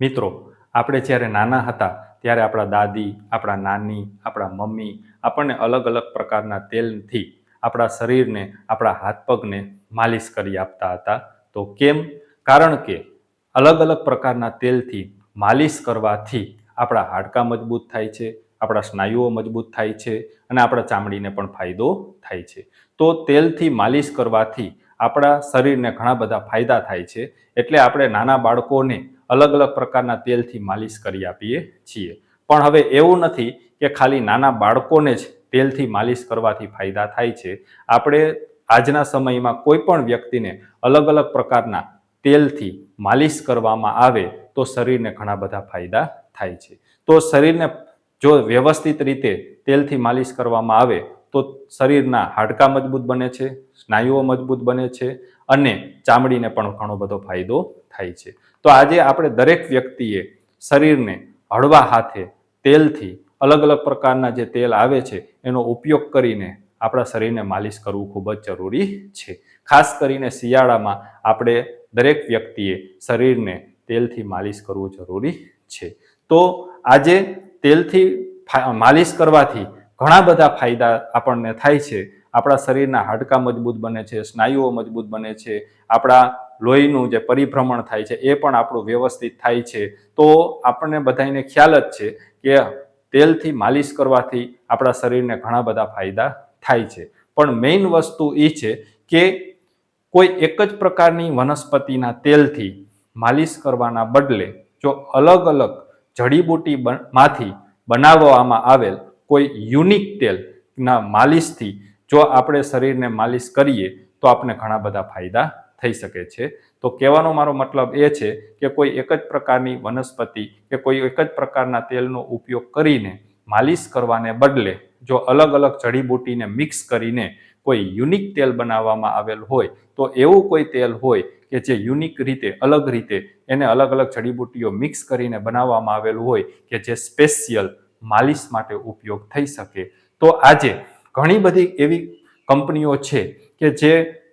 મિત્રો, આપણે જ્યારે નાના હતા ત્યારે આપણા દાદી, આપણા નાની, આપણા મમ્મી આપણને અલગ અલગ પ્રકારના તેલથી આપણા શરીરને, આપણા હાથ પગને માલિશ કરી આપતા હતા. તો કેમ? કારણ કે અલગ અલગ પ્રકારના તેલથી માલિશ કરવાથી આપણા હાડકાં મજબૂત થાય છે, આપણા સ્નાયુઓ મજબૂત થાય છે અને આપણા ચામડીને પણ ફાયદો થાય છે. તો તેલથી માલિશ કરવાથી આપણા શરીરને ઘણા બધા ફાયદા થાય છે. એટલે આપણે નાના બાળકોને અલગ અલગ પ્રકારના તેલથી માલિશ કરી આપીએ છીએ. પણ હવે એવું નથી કે ખાલી નાના બાળકોને જ તેલથી માલિશ કરવાથી ફાયદા થાય છે. આપણે આજના સમયમાં કોઈ પણ વ્યક્તિને અલગ અલગ પ્રકારના તેલથી માલિશ કરવામાં આવે તો શરીરને ઘણા બધા ફાયદા થાય છે. તો શરીરને જો વ્યવસ્થિત રીતે તેલથી માલિશ કરવામાં આવે તો શરીરના હાડકાં મજબૂત બને છે, સ્નાયુઓ મજબૂત બને છે અને ચામડીને પણ ઘણો બધો ફાયદો થાય છે. તો આજે આપણે દરેક વ્યક્તિએ શરીરને હળવા હાથે તેલથી અલગ અલગ પ્રકારના જે તેલ આવે છે એનો ઉપયોગ કરીને આપણા શરીરને માલિશ કરવું ખૂબ જ જરૂરી છે. ખાસ કરીને શિયાળામાં આપણે દરેક વ્યક્તિએ શરીરને તેલથી માલિશ કરવું જરૂરી છે. તો આજે તેલથી માલિશ કરવાથી ઘણા બધા ફાયદા આપણને થાય છે. આપણા શરીરના હાડકાં મજબૂત બને છે, સ્નાયુઓ મજબૂત બને છે, આપણા લોહીનું જે પરિભ્રમણ થાય છે એ પણ આપણું વ્યવસ્થિત થાય છે. તો આપણને બધાને ખ્યાલ જ છે કે તેલથી માલિશ કરવાથી આપણા શરીરને ઘણા બધા ફાયદા થાય છે. પણ મેઇન વસ્તુ એ છે કે કોઈ એક જ પ્રકારની વનસ્પતિના તેલથી માલિશ કરવાના બદલે જો અલગ અલગ જડીબુટ્ટીમાંથી બનાવવામાં આવેલ કોઈ યુનિક તેલના માલિશથી જો આપણે શરીરને માલિશ કરીએ તો આપણે ઘણા બધા ફાયદા થઈ શકે છે. તો કહેવાનો મારો મતલબ એ છે કે કોઈ એક જ પ્રકારની વનસ્પતિ કે કોઈ એક જ પ્રકારના તેલનો ઉપયોગ કરીને માલિશ કરવાને બદલે જો અલગ અલગ જડીબુટ્ટીને મિક્સ કરીને કોઈ યુનિક તેલ બનાવવામાં આવેલ હોય તો એવું કોઈ તેલ હોય કે જે યુનિક રીતે અલગ રીતે એને અલગ અલગ જડીબુટ્ટીઓ મિક્સ કરીને બનાવવામાં આવેલું હોય કે જે સ્પેશિયલ માલિશ માટે ઉપયોગ થઈ શકે. તો આજે ઘણી બધી એવી કંપનીઓ છે કે જે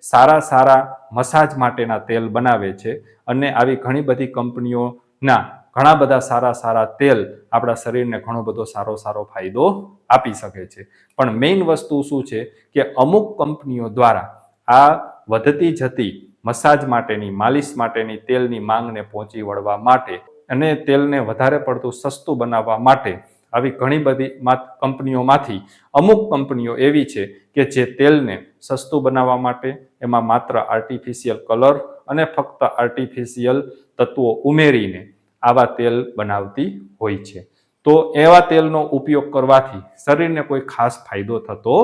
સારા સારા મસાજ માટેના તેલ બનાવે છે અને આવી ઘણી બધી કંપનીઓના ઘણા બધા સારા સારા તેલ આપણા શરીરને ઘણો બધો સારો ફાયદો આપી શકે છે. પણ મેઇન વસ્તુ શું છે કે અમુક કંપનીઓ દ્વારા આ વધતી જતી મસાજ માટેની, માલિશ માટેની તેલની માંગને પહોંચી વળવા માટે અને તેલને વધારે પડતું સસ્તું બનાવવા માટે આવી ઘણી બધી કંપનીઓમાંથી અમુક કંપનીઓ એવી છે કે જે તેલને સસ્તું બનાવવા માટે એમાં માત્ર આર્ટિફિશિયલ કલર અને ફક્ત આર્ટિફિશિયલ તત્વો ઉમેરીને આવા તેલ બનાવતી હોય છે. તો એવા તેલનો ઉપયોગ કરવાથી શરીરને કોઈ ખાસ ફાયદો થતો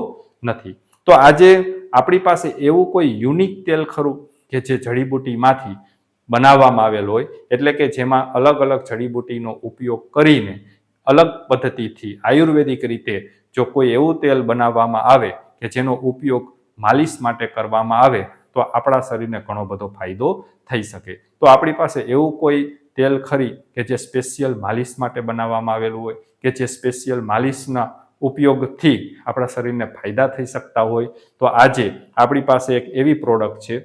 નથી. તો આજે આપણી પાસે એવું કોઈ યુનિક તેલ ખરું કે જે જડીબુટ્ટીમાંથી બનાવવામાં આવેલ હોય, એટલે કે જેમાં અલગ અલગ જડીબુટ્ટીનો ઉપયોગ કરીને અલગ પદ્ધતિથી આયુર્વેદિક રીતે જો કોઈ એવું તેલ બનાવવામાં આવે કે જેનો ઉપયોગ માલિશ માટે કરવામાં આવે તો આપણા શરીરને ઘણો બધો ફાયદો થઈ શકે. તો આપણી પાસે એવું કોઈ તેલ ખરી કે જે સ્પેશિયલ માલિશ માટે બનાવવામાં આવેલું હોય કે જે સ્પેશિયલ માલિશના ઉપયોગથી આપણા શરીરને ફાયદા થઈ શકતા હોય? તો આજે આપણી પાસે એક એવી પ્રોડક્ટ છે.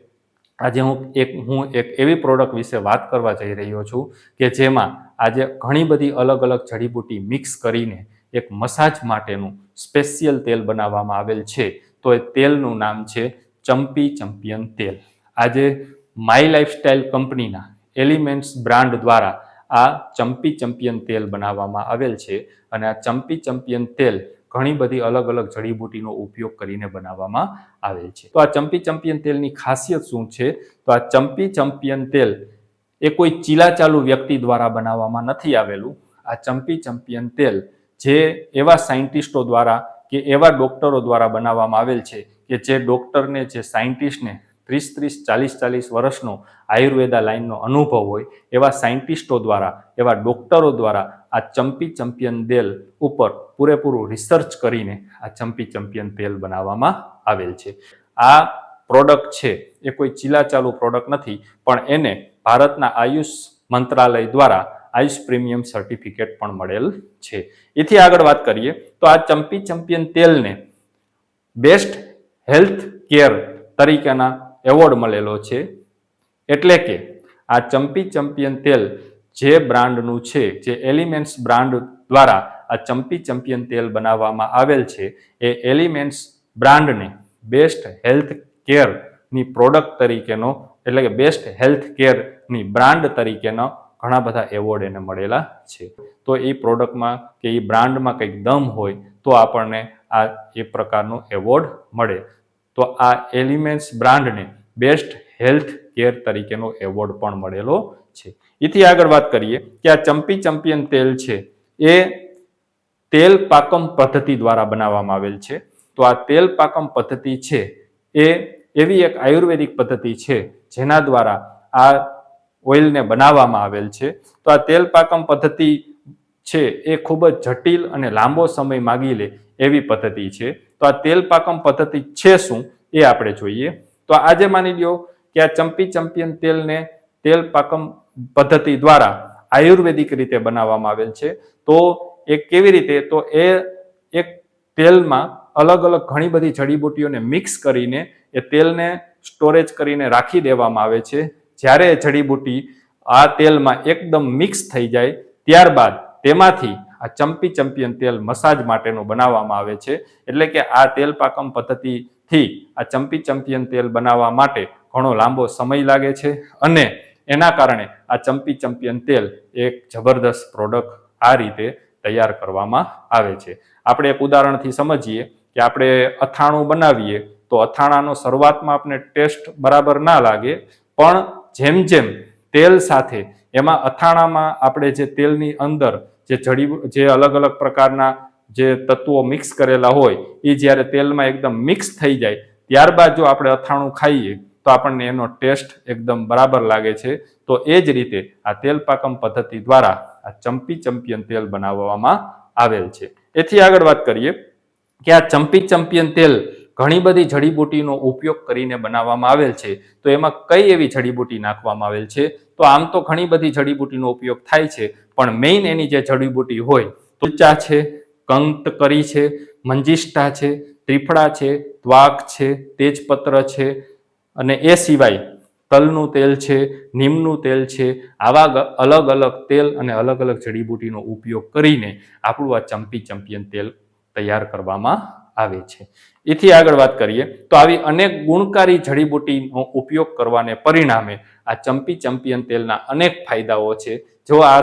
આજે હું એક એવી પ્રોડક્ટ વિશે વાત કરવા જઈ રહ્યો છું કે જેમાં આજે ઘણી બધી અલગ અલગ જડીબુટ્ટી મિક્સ કરીને એક મસાજ માટેનું સ્પેશિયલ તેલ બનાવવામાં આવેલ છે. તો એ તેલનું નામ છે ચંપી ચેમ્પિયન તેલ. આજે માય લાઇફસ્ટાઇલ કંપનીના એલિમેન્ટ્સ બ્રાન્ડ દ્વારા આ ચંપી ચેમ્પિયન તેલ બનાવવામાં આવેલ છે અને આ ચંપી ચેમ્પિયન તેલ ઘણી બધી અલગ અલગ જડીબુટ્ટીનો ઉપયોગ કરીને બનાવવામાં આવેલ છે. તો આ ચંપી ચેમ્પિયન તેલની ખાસિયત શું છે? તો આ ચંપી ચેમ્પિયન તેલ એ કોઈ ચીલાચાલુ વ્યક્તિ દ્વારા બનાવવામાં નથી આવેલું. આ ચંપી ચેમ્પિયન તેલ જે એવા સાયન્ટિસ્ટો દ્વારા કે એવા ડોક્ટરો દ્વારા બનાવવામાં આવેલ છે કે જે ડોક્ટરને, જે સાયન્ટિસ્ટને 30-40 વર્ષનો આયુર્વેદા લાઇનનો અનુભવ હોય એવા સાયન્ટિસ્ટો દ્વારા, એવા ડોક્ટરો દ્વારા આ ચંપી ચેમ્પિયન તેલ ઉપર પૂરેપૂરું રિસર્ચ કરીને આ ચંપી ચેમ્પિયન તેલ બનાવવામાં આવેલ છે. આ પ્રોડક્ટ છે એ કોઈ ચીલાચાલુ પ્રોડક્ટ નથી, પણ એને ભારતના આયુષ મંત્રાલય દ્વારા આયુષ પ્રીમિયમ સર્ટિફિકેટ પણ મળેલ છે. એથી આગળ વાત કરીએ તો આ ચંપી ચેમ્પિયન તેલને બેસ્ટ હેલ્થ કેર તરીકેના એવોર્ડ મળેલો છે. એટલે કે આ ચંપી ચેમ્પિયન તેલ જે બ્રાન્ડનું છે, જે એલિમેન્ટ્સ બ્રાન્ડ દ્વારા આ ચંપી ચેમ્પિયન તેલ બનાવવામાં આવેલ છે, એ એલિમેન્ટ્સ બ્રાન્ડને બેસ્ટ હેલ્થ કેરની પ્રોડક્ટ તરીકેનો, એટલે કે બેસ્ટ હેલ્થ કેરની બ્રાન્ડ તરીકેનો ઘણા બધા એવોર્ડ એને મળેલા છે. તો એ પ્રોડક્ટમાં કે એ બ્રાન્ડમાં કંઈક દમ હોય તો આપણને આ એ પ્રકારનો એવોર્ડ મળે. તો આ એલિમેન્ટ્સ બ્રાન્ડને બેસ્ટ હેલ્થ કેર તરીકેનો એવોર્ડ પણ મળેલો છે. એથી આગળ વાત કરીએ કે આ ચંપી ચેમ્પિયન તેલ છે એ તેલ પાકમ પદ્ધતિ દ્વારા બનાવવામાં આવેલ છે. તો આ તેલ પાકમ પદ્ધતિ છે એ એવી એક આયુર્વેદિક પદ્ધતિ છે જેના દ્વારા આ ઓઇલને બનાવવામાં આવેલ છે. તો આ તેલ પાકમ પદ્ધતિ છે એ ખૂબ જ જટિલ અને લાંબો સમય માગી લે એવી પદ્ધતિ છે. તો આ તેલ પાકમ પદ્ધતિ છે શું એ આપણે જોઈએ. તો આજે માની લો કે આ ચંપી ચેમ્પિયન તેલને તેલ પાકમ પદ્ધતિ દ્વારા આયુર્વેદિક રીતે બનાવવામાં આવેલ છે. તો એ કેવી રીતે? તો એ એક તેલમાં અલગ અલગ ઘણી બધી જડીબુટ્ટીઓને મિક્સ કરીને એ તેલને સ્ટોરેજ કરીને રાખી દેવામાં આવે છે. જ્યારે એ જડીબુટ્ટી આ તેલમાં એકદમ મિક્સ થઈ જાય ત્યારબાદ તેમાંથી આ ચંપી ચેમ્પિયન તેલ મસાજ માટેનું બનાવવામાં આવે છે. એટલે કે આ તેલ પાકમ પદ્ધતિથી આ ચંપી ચેમ્પિયન તેલ બનાવવા માટે ઘણો લાંબો સમય લાગે છે અને એના કારણે આ ચંપી ચેમ્પિયન તેલ એક જબરદસ્ત પ્રોડક્ટ આ રીતે તૈયાર કરવામાં આવે છે. આપણે એક ઉદાહરણથી સમજીએ કે આપણે અથાણું બનાવીએ તો અથાણાનો શરૂઆતમાં આપણે ટેસ્ટ બરાબર ના લાગે, પણ જેમ જેમ તેલ સાથે એમાં અથાણામાં આપણે જે તેલની અંદર જે અલગ અલગ પ્રકારના જે તત્વો મિક્સ કરેલા હોય એ જ્યારે તેલમાં એકદમ મિક્સ થઈ જાય ત્યારબાદ જો આપણે અથાણું ખાઈએ તો આપણને એનો ટેસ્ટ એકદમ બરાબર લાગે છે. તો એ જ રીતે આ તેલ પાકમ પદ્ધતિ દ્વારા આ ચંપી ચેમ્પિયન તેલ બનાવવામાં આવેલ છે. એથી આગળ વાત કરીએ કે આ ચંપી ચેમ્પિયન તેલ ઘણી બધી જડીબુટ્ટીનો ઉપયોગ કરીને બનાવવામાં આવેલ છે. તો એમાં કઈ એવી જડીબુટ્ટી નાખવામાં આવેલ છે? તો આમ તો ઘણી બધી જડીબુટ્ટીનો ઉપયોગ થાય છે, પણ મેઇન એની જે જડીબુટ્ટી હોય તુલચા છે, કંકતકરી છે, મંજીષ્ઠા છે, ત્રિફળા છે, ત્વાક છે, તેજપત્ર છે અને એ સિવાય તલનું તેલ છે, નીમનું તેલ છે. આવા અલગ અલગ તેલ અને અલગ અલગ જડીબુટ્ટીનો ઉપયોગ કરીને આપણું આ ચંપી ચેમ્પિયન તેલ તૈયાર કરવામાં આવે છે. એથી આગળ વાત કરીએ તો આવી અનેક ગુણકારી જડીબુટ્ટીનો ઉપયોગ કરવાને પરિણામે આ ચંપી ચેમ્પિયન તેલના અનેક ફાયદાઓ છે. જો આ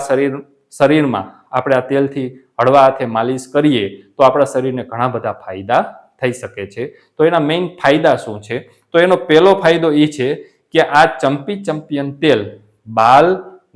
શરીરમાં આપણે આ તેલથી હળવા હાથે માલિશ કરીએ તો આપણા શરીરને ઘણા બધા ફાયદા થઈ શકે છે. તો એના મેઇન ફાયદા શું છે? તો એનો પહેલો ફાયદો એ છે કે આ ચંપી ચેમ્પિયન તેલ બાલ,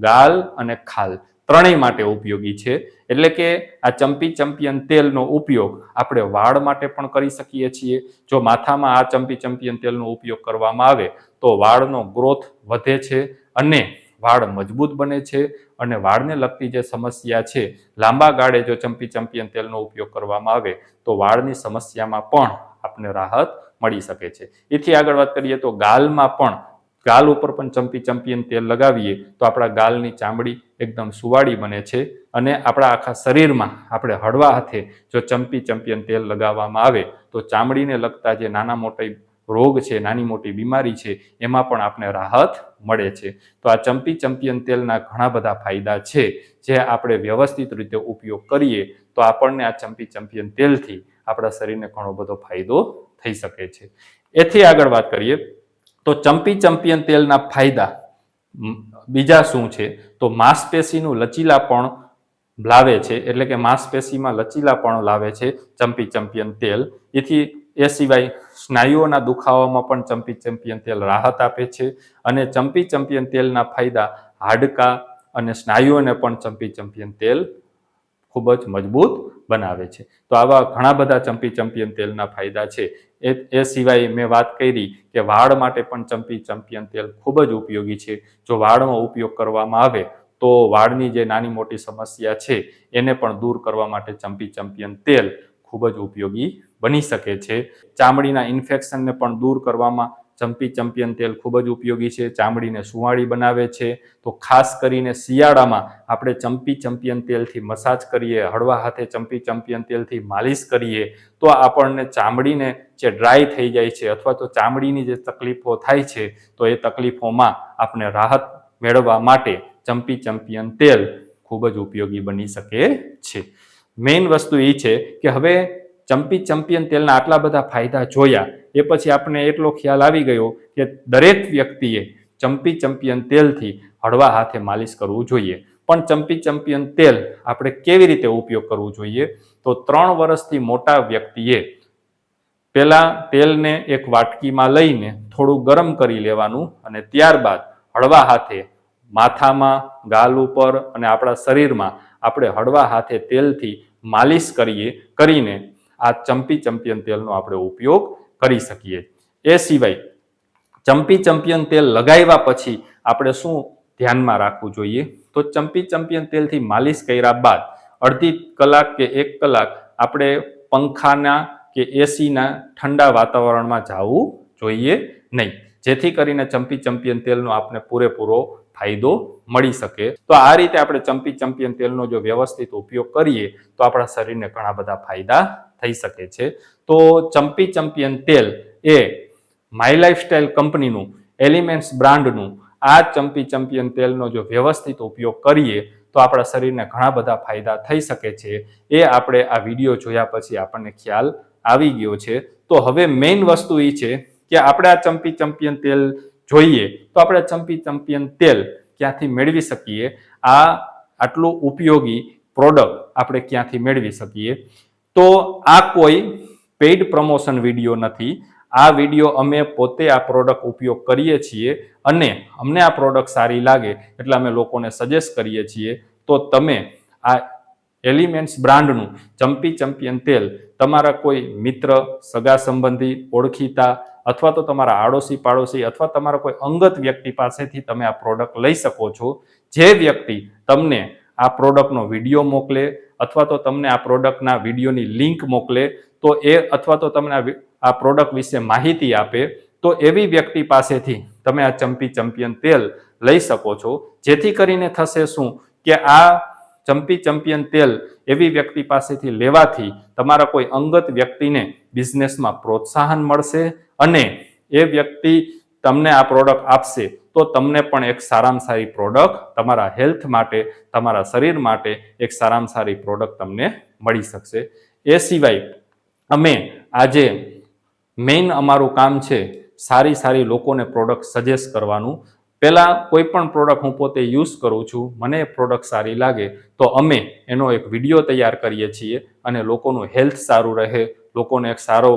ગાલ અને ખાલ ત્રણેય માટે ઉપયોગી છે. એટલે કે આ ચંપી ચેમ્પિયન તેલનો ઉપયોગ આપણે વાળ માટે પણ કરી શકીએ છીએ. જો માથામાં આ ચંપી ચેમ્પિયન તેલનો ઉપયોગ કરવામાં આવે તો વાળનો ગ્રોથ વધે છે અને વાળ મજબૂત બને છે અને વાળને લગતી જે સમસ્યા છે લાંબા ગાળે જો ચંપી ચેમ્પિયન તેલનો ઉપયોગ કરવામાં આવે તો વાળની સમસ્યામાં પણ આપને રાહત મળી શકે છે. એથી આગળ વાત કરીએ તો ગાલમાં પણ, ગાલ ઉપર પણ ચંપી ચેમ્પિયન તેલ લગાવીએ તો આપણા ગાલની ચામડી એકદમ સુવાળી બને છે અને આપણા આખા શરીરમાં આપણે હળવા હાથે જો ચંપી ચેમ્પિયન તેલ લગાવવામાં આવે તો ચામડીને લગતા જે નાના મોટા રોગ છે, નાની મોટી બીમારી છે, એમાં પણ આપણે રાહત મળે છે. તો આ ચંપી ચેમ્પિયન તેલના ઘણા બધા ફાયદા છે જે આપણે વ્યવસ્થિત રીતે ઉપયોગ કરીએ તો આપણને આ ચંપી ચેમ્પિયન તેલથી આપણા શરીરને ઘણો બધો ફાયદો થઈ શકે છે. એથી આગળ વાત કરીએ તો ચંપી ચેમ્પિયન તેલના ફાયદા બીજા શું છે? તો માંસપેશીનું લચીલાપણ લાવે છે. એટલે કે માંસપેશીમાં લચીલાપણ લાવે છે ચંપી ચેમ્પિયન તેલ. એ સિવાય સ્નાયુઓના દુખાવામાં પણ ચંપી ચેમ્પિયન તેલ રાહત આપે છે અને ચંપી ચેમ્પિયન તેલના ફાયદા હાડકાં અને સ્નાયુઓને પણ ચંપી ચેમ્પિયન તેલ ખૂબ જ મજબૂત બનાવે છે. તો આવા ઘણા બધા ચંપી ચેમ્પિયન તેલના ફાયદા છે. એ સિવાય મેં વાત કરી કે વાળ માટે પણ ચંપી ચેમ્પિયન તેલ ખૂબ જ ઉપયોગી છે. જો વાળનો ઉપયોગ કરવામાં આવે તો વાળની જે નાની મોટી સમસ્યા છે એને પણ દૂર કરવા માટે ચંપી ચેમ્પિયન તેલ ખૂબ જ ઉપયોગી બની શકે છે. ચામડીના ઇન્ફેક્શનને પણ દૂર કરવામાં ચંપી ચેમ્પિયન તેલ ખૂબ જ ઉપયોગી છે. ચામડીને સુંવાળી બનાવે છે. તો ખાસ કરીને શિયાળામાં આપણે ચંપી ચેમ્પિયન તેલથી મસાજ કરીએ, હળવા હાથે ચંપી ચેમ્પિયન તેલથી માલિશ કરીએ તો આપણને ચામડીને જે ડ્રાય થઈ જાય છે અથવા તો ચામડીની જે તકલીફો થાય છે તો એ તકલીફોમાં આપણે રાહત મેળવવા માટે ચંપી ચંપિયન તેલ ખૂબ જ ઉપયોગી બની શકે છે. મેઇન વસ્તુ એ છે કે હવે ચંપી ચંપિયન તેલના આટલા બધા ફાયદા જોયા એ પછી આપણે એટલો ખ્યાલ આવી ગયો કે દરેક વ્યક્તિએ ચંપી ચંપિયન તેલથી હળવા હાથે માલિશ કરવું જોઈએ. પણ ચંપી ચંપિયન તેલ આપણે કેવી રીતે ઉપયોગ કરવું જોઈએ? તો 3 વર્ષથી મોટા વ્યક્તિએ પેલા તેલને એક વાટકીમાં લઈને થોડું ગરમ કરી લેવાનું અને ત્યારબાદ હળવા હાથે માથામાં, ગાલ ઉપર અને આપણા શરીરમાં આપણે હળવા હાથે તેલથી માલિશ કરીને આ ચંપી ચંપિયન તેલનો આપણે ઉપયોગ કરી શકીએ. એ સિવાય ચંપી ચંપિયન તેલ લગાવ્યા પછી આપણે શું ધ્યાનમાં રાખવું જોઈએ? તો ચંપી ચંપિયન તેલથી માલિશ કર્યા બાદ અડધી કલાક કે 1 કલાક આપણે પંખાના કે એસીના ઠંડા વાતાવરણમાં જવું જોઈએ નહીં, જેથી કરીને ચંપી ચંપિયન તેલનો આપણે પૂરેપૂરો ફાયદો મળી શકે. તો આ રીતે આપણે ચંપી ચંપિયન તેલનો જો વ્યવસ્થિત ઉપયોગ કરીએ તો આપણા શરીરને ઘણા બધા ફાયદા થઈ શકે છે. તો ચંપી ચંપિયન તેલ એ માય લાઇફસ્ટાઇલ કંપનીનું એલિમેન્ટ્સ બ્રાન્ડનું આ ચંપી ચંપિયન તેલનો જો વ્યવસ્થિત ઉપયોગ કરીએ તો આપણા શરીરને ઘણા બધા ફાયદા થઈ શકે છે. એ આપણે આ વિડીયો જોયા પછી આપણને ખ્યાલ આવી ગયો છે. તો હવે મેઇન વસ્તુ એ છે કે આપણે આ ચંપી ચંપિયન તેલ જોઈએ તો આપણે ચંપી ચંપિયન તેલ ક્યાંથી મેળવી શકીએ? આ આટલું ઉપયોગી પ્રોડક્ટ આપણે ક્યાંથી મેળવી શકીએ? તો આ કોઈ પેઇડ પ્રમોશન વિડીયો નથી. આ વિડીયો અમે પોતે આ પ્રોડક્ટ ઉપયોગ કરીએ છીએ અને અમને આ પ્રોડક્ટ સારી લાગે એટલે અમે લોકોને સજેસ્ટ કરીએ છીએ. તો તમે આ એલિમેન્ટ્સ બ્રાન્ડનું ચંપી ચંપિયન તેલ તમારા કોઈ મિત્ર, સગા સંબંધી, ઓળખીતા અથવા તો તમારા આડોશી પાડોશી અથવા તમારા કોઈ અંગત વ્યક્તિ પાસેથી તમે આ પ્રોડક્ટ લઈ શકો છો. જે વ્યક્તિ તમને આ પ્રોડક્ટનો વિડીયો મોકલે અથવા તો તમને આ પ્રોડક્ટના વિડીયોની લિંક મોકલે તો એ અથવા તો તમને આ પ્રોડક્ટ વિશે માહિતી આપે તો એવી વ્યક્તિ પાસેથી તમે આ ચંપી ચંપિયન તેલ લઈ શકો છો. જેથી કરીને થશે શું કે આ ચંપી ચંપિયન તેલ એવી વ્યક્તિ પાસેથી લેવાથી તમારા કોઈ અંગત વ્યક્તિને બિઝનેસમાં પ્રોત્સાહન મળશે અને એ વ્યક્તિ તમને આ પ્રોડક્ટ આપશે તો તમને પણ એક સારામાં સારી પ્રોડક્ટ તમારા હેલ્થ માટે, તમારા શરીર માટે એક સારામાં સારી પ્રોડક્ટ તમને મળી શકશે. એ સિવાય અમે આજે મેઇન અમારું કામ છે સારી લોકોને પ્રોડક્ટ સજેસ્ટ કરવાનું. પહેલાં કોઈ પણ પ્રોડક્ટ હું પોતે યુઝ કરું છું, મને એ પ્રોડક્ટ સારી લાગે તો અમે એનો એક વિડીયો તૈયાર કરીએ છીએ અને લોકોનું હેલ્થ સારું રહે, લોકોને એક સારો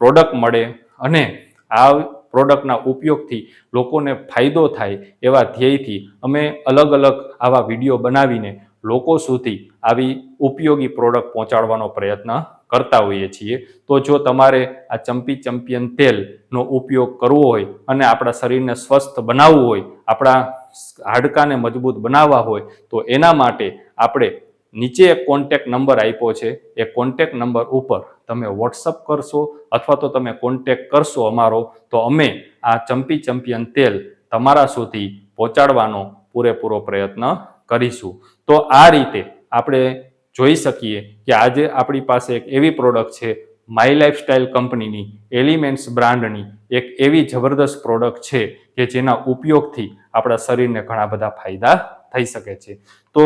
પ્રોડક્ટ મળે અને આ પ્રોડક્ટના ઉપયોગથી લોકોને ફાયદો થાય એવા ધ્યેયથી અમે અલગ આવા વિડીયો બનાવીને લોકો સુધી આવી ઉપયોગી પ્રોડક્ટ પહોંચાડવાનો પ્રયત્ન કરતા હોઈએ છીએ. તો જો તમારે આ ચંપી ચંપિયન તેલનો ઉપયોગ કરવો હોય અને આપણા શરીરને સ્વસ્થ બનાવવું હોય, આપણા હાડકાને મજબૂત બનાવવા હોય તો એના માટે આપણે નીચે એક કોન્ટેક્ટ નંબર આપ્યો છે. એ કોન્ટેક્ટ નંબર ઉપર તમે વોટ્સઅપ કરશો અથવા તો તમે કોન્ટેક્ટ કરશો અમારો તો અમે આ ચંપી ચંપિયન તેલ તમારા સુધી પહોંચાડવાનો પૂરેપૂરો પ્રયત્ન કરીશું. તો આ રીતે આપણે જોઈ શકીએ કે આજે આપણી પાસે એક એવી પ્રોડક્ટ છે માય લાઇફસ્ટાઇલ કંપનીની એલિમેન્ટ્સ બ્રાન્ડની એક એવી જબરદસ્ત પ્રોડક્ટ છે કે જેના ઉપયોગથી આપણા શરીરને ઘણા બધા ફાયદા થઈ શકે છે. તો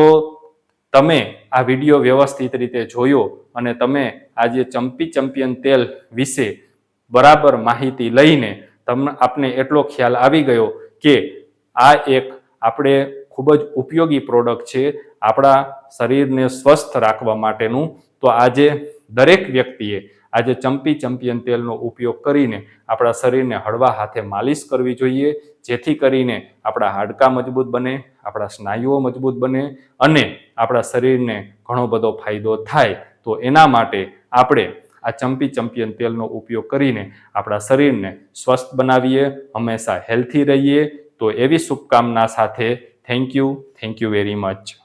તમે આ વિડીયો વ્યવસ્થિત રીતે જોયો અને તમે આજે ચંપી ચંપિયન તેલ વિશે બરાબર માહિતી લઈને આપને એટલો ખ્યાલ આવી ગયો કે આ એક આપણે ખૂબ જ ઉપયોગી પ્રોડક્ટ છે આપણા શરીરને સ્વસ્થ રાખવા માટેનું. તો આજે દરેક વ્યક્તિએ આજે ચંપી ચંપિયન તેલનો ઉપયોગ કરીને આપણા શરીરને હળવા હાથે માલિશ કરવી જોઈએ, જેથી કરીને આપણા હાડકાં મજબૂત બને, આપણા સ્નાયુઓ મજબૂત બને અને આપણા શરીરને ઘણો બધો ફાયદો થાય. તો એના માટે આપણે આ ચંપી ચંપિયન તેલનો ઉપયોગ કરીને આપણા શરીરને સ્વસ્થ બનાવીએ, હંમેશા હેલ્થી રહીએ. તો એવી શુભકામના સાથે થેન્ક યુ વેરી મચ.